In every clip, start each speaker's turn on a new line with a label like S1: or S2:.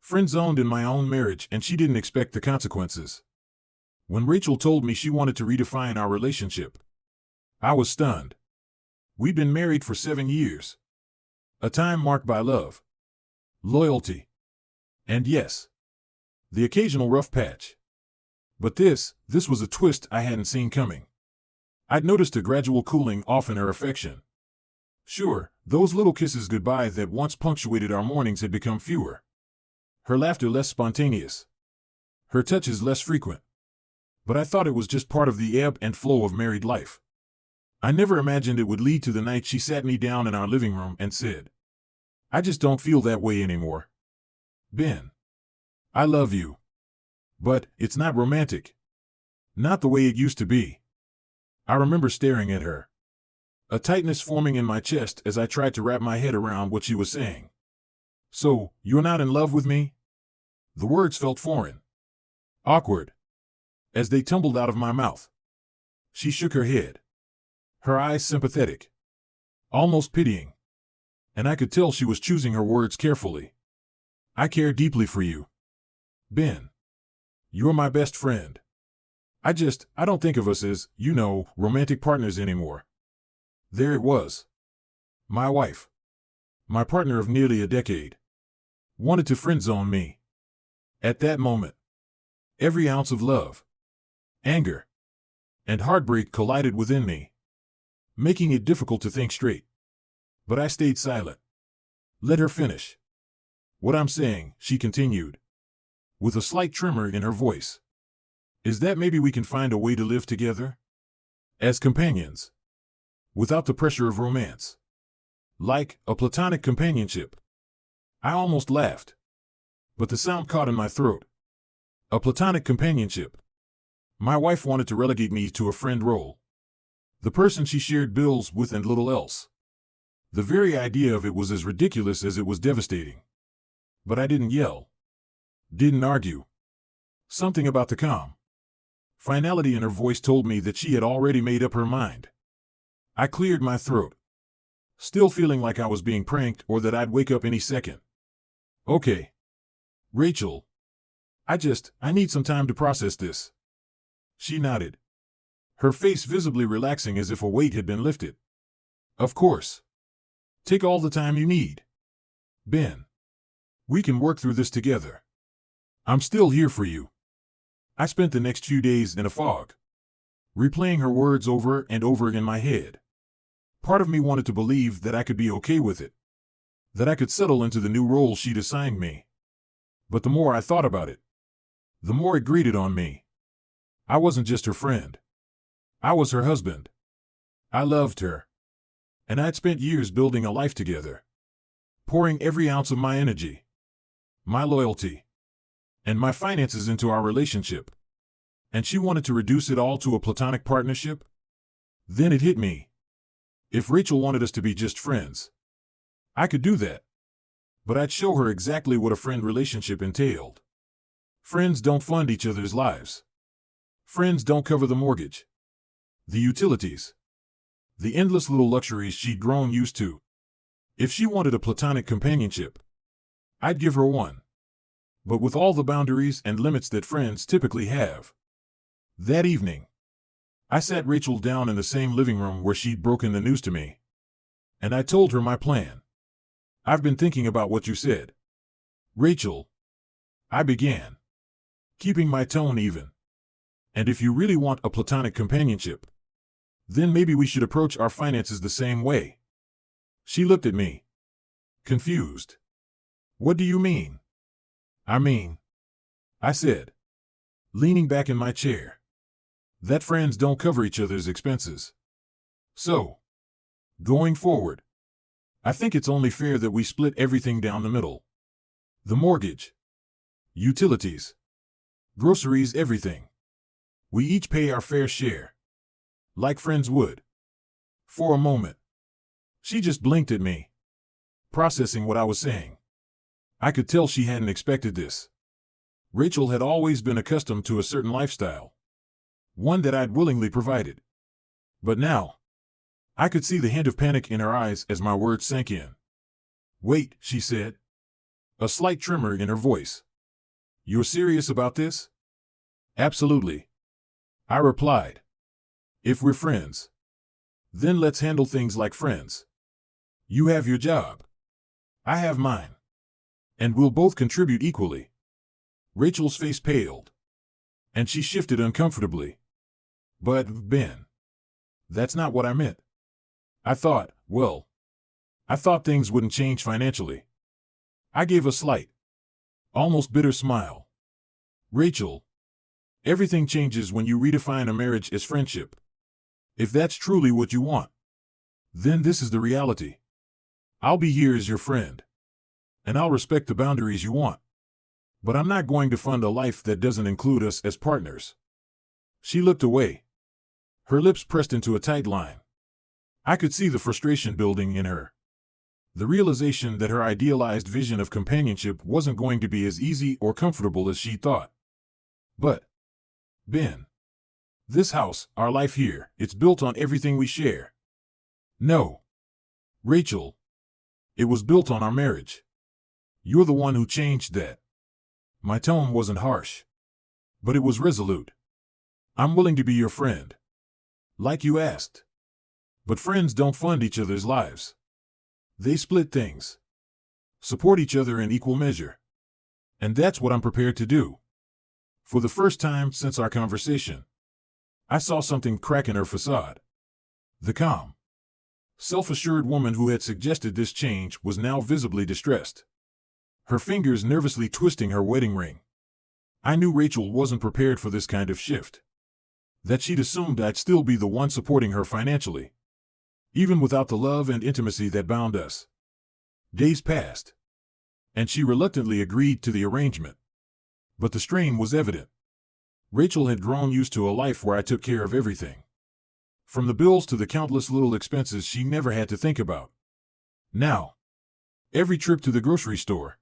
S1: Friend-zoned in my own marriage, and she didn't expect the consequences. When Rachel told me she wanted to redefine our relationship, I was stunned. We'd been married for 7 years. A time marked by love, loyalty, and yes, the occasional rough patch. But this was a twist I hadn't seen coming. I'd noticed a gradual cooling off in her affection. Sure, those little kisses goodbye that once punctuated our mornings had become fewer. Her laughter less spontaneous. Her touches less frequent. But I thought it was just part of the ebb and flow of married life. I never imagined it would lead to the night she sat me down in our living room and said, "I just don't feel that way anymore. Ben, I love you. But it's not romantic. Not the way it used to be." I remember staring at her, a tightness forming in my chest as I tried to wrap my head around what she was saying. "So, you're not in love with me?" The words felt foreign, awkward, as they tumbled out of my mouth. She shook her head, her eyes sympathetic, almost pitying, and I could tell she was choosing her words carefully. "I care deeply for you, Ben. You're my best friend. I don't think of us as, romantic partners anymore." There it was. My wife, my partner of nearly a decade, wanted to friend-zone me. At that moment, every ounce of love, anger, and heartbreak collided within me, making it difficult to think straight. But I stayed silent. Let her finish. "What I'm saying," she continued, with a slight tremor in her voice, "is that maybe we can find a way to live together as companions, without the pressure of romance. Like a platonic companionship." I almost laughed, but the sound caught in my throat. A platonic companionship. My wife wanted to relegate me to a friend role, the person she shared bills with and little else. The very idea of it was as ridiculous as it was devastating. But I didn't yell, didn't argue. Something about the calm finality in her voice told me that she had already made up her mind. I cleared my throat, still feeling like I was being pranked or that I'd wake up any second. "Okay, Rachel, I need some time to process this." She nodded, her face visibly relaxing as if a weight had been lifted. "Of course. Take all the time you need, Ben. We can work through this together. I'm still here for you." I spent the next few days in a fog, replaying her words over and over in my head. Part of me wanted to believe that I could be okay with it, that I could settle into the new role she'd assigned me. But the more I thought about it, the more it grated on me. I wasn't just her friend. I was her husband. I loved her. And I'd spent years building a life together, pouring every ounce of my energy, my loyalty, and my finances into our relationship. And she wanted to reduce it all to a platonic partnership? Then it hit me. If Rachel wanted us to be just friends, I could do that. But I'd show her exactly what a friend relationship entailed. Friends don't fund each other's lives. Friends don't cover the mortgage, the utilities, the endless little luxuries she'd grown used to. If she wanted a platonic companionship, I'd give her one. But with all the boundaries and limits that friends typically have. That evening, I sat Rachel down in the same living room where she'd broken the news to me. And I told her my plan. "I've been thinking about what you said, Rachel," I began, keeping my tone even. "And if you really want a platonic companionship, then maybe we should approach our finances the same way." She looked at me, confused. "What do you mean?" I said, leaning back in my chair, "that friends don't cover each other's expenses. So, going forward, I think it's only fair that we split everything down the middle. The mortgage, utilities, groceries, everything. We each pay our fair share, like friends would." For a moment, she just blinked at me, processing what I was saying. I could tell she hadn't expected this. Rachel had always been accustomed to a certain lifestyle, one that I'd willingly provided. But now, I could see the hint of panic in her eyes as my words sank in. "Wait," she said. a slight tremor in her voice. "You're serious about this?" "Absolutely," I replied. "If we're friends, then let's handle things like friends. You have your job. I have mine. And we'll both contribute equally." Rachel's face paled, and she shifted uncomfortably. "But, Ben, that's not what I meant. I thought things wouldn't change financially." I gave a slight, almost bitter smile. "Rachel, everything changes when you redefine a marriage as friendship. If that's truly what you want, then this is the reality. I'll be here as your friend, and I'll respect the boundaries you want. But I'm not going to fund a life that doesn't include us as partners." She looked away, her lips pressed into a tight line. I could see the frustration building in her. The realization that her idealized vision of companionship wasn't going to be as easy or comfortable as she thought. "But, Ben, this house, our life here, it's built on everything we share." "No, Rachel. It was built on our marriage. You're the one who changed that." My tone wasn't harsh, but it was resolute. "I'm willing to be your friend, like you asked. But friends don't fund each other's lives. They split things, support each other in equal measure. And that's what I'm prepared to do." For the first time since our conversation, I saw something crack in her facade. The calm, self-assured woman who had suggested this change was now visibly distressed, her fingers nervously twisting her wedding ring. I knew Rachel wasn't prepared for this kind of shift, that she'd assumed I'd still be the one supporting her financially, even without the love and intimacy that bound us. Days passed, and she reluctantly agreed to the arrangement. But the strain was evident. Rachel had grown used to a life where I took care of everything, from the bills to the countless little expenses she never had to think about. Now, every trip to the grocery store,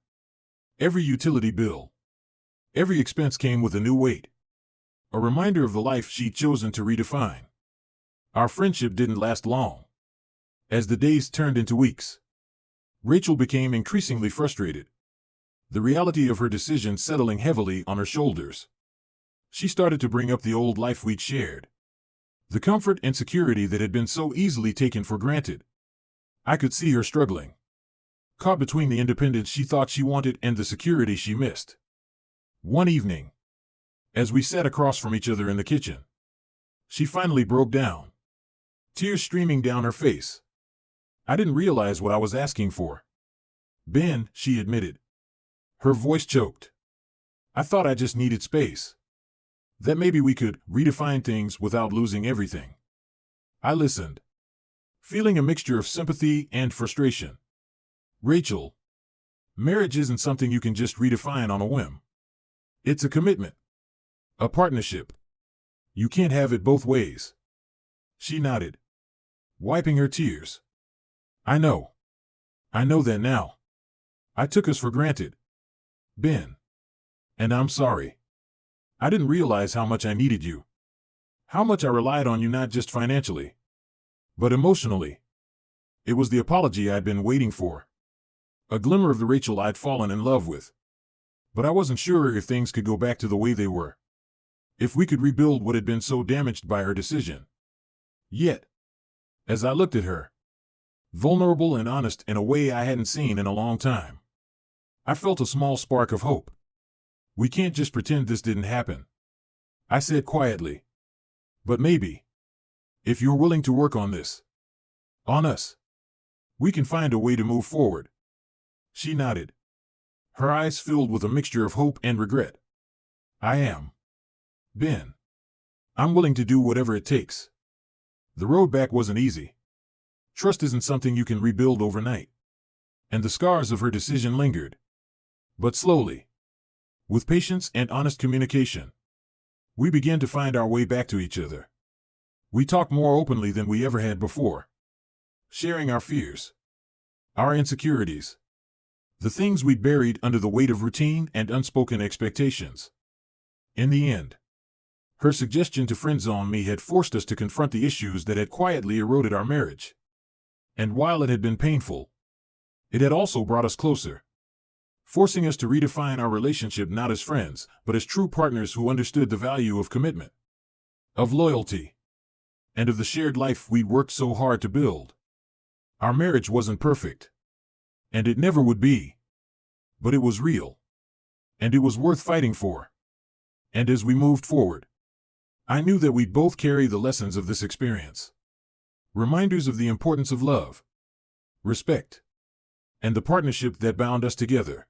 S1: every utility bill, every expense came with a new weight, a reminder of the life she'd chosen to redefine. Our friendship didn't last long. As the days turned into weeks, Rachel became increasingly frustrated, the reality of her decision settling heavily on her shoulders. She started to bring up the old life we'd shared, the comfort and security that had been so easily taken for granted. I could see her struggling, caught between the independence she thought she wanted and the security she missed. One evening, as we sat across from each other in the kitchen, she finally broke down, tears streaming down her face. I didn't realize what I was asking for. "Ben," she admitted, her voice choked, "I thought I just needed space. That maybe we could redefine things without losing everything." I listened, feeling a mixture of sympathy and frustration. "Rachel, marriage isn't something you can just redefine on a whim. It's a commitment, a partnership. You can't have it both ways." She nodded, wiping her tears. I know that now. I took us for granted, Ben. And I'm sorry. I didn't realize how much I needed you. How much I relied on you not just financially, but emotionally. It was the apology I'd been waiting for. A glimmer of the Rachel I'd fallen in love with. But I wasn't sure if things could go back to the way they were, if we could rebuild what had been so damaged by her decision. Yet, as I looked at her, vulnerable and honest in a way I hadn't seen in a long time, I felt a small spark of hope. "We can't just pretend this didn't happen," I said quietly. "But maybe, if you're willing to work on this, on us, we can find a way to move forward." She nodded, her eyes filled with a mixture of hope and regret. "I am, Ben. I'm willing to do whatever it takes." The road back wasn't easy. Trust isn't something you can rebuild overnight, and the scars of her decision lingered. But slowly, with patience and honest communication, we began to find our way back to each other. We talked more openly than we ever had before, sharing our fears, our insecurities, the things we'd buried under the weight of routine and unspoken expectations. In the end, her suggestion to friend-zone me had forced us to confront the issues that had quietly eroded our marriage. And while it had been painful, it had also brought us closer. forcing us to redefine our relationship not as friends, but as true partners who understood the value of commitment, of loyalty, and of the shared life we'd worked so hard to build. Our marriage wasn't perfect, and it never would be, but it was real, and it was worth fighting for. And as we moved forward, I knew that we'd both carry the lessons of this experience, reminders of the importance of love, respect, and the partnership that bound us together.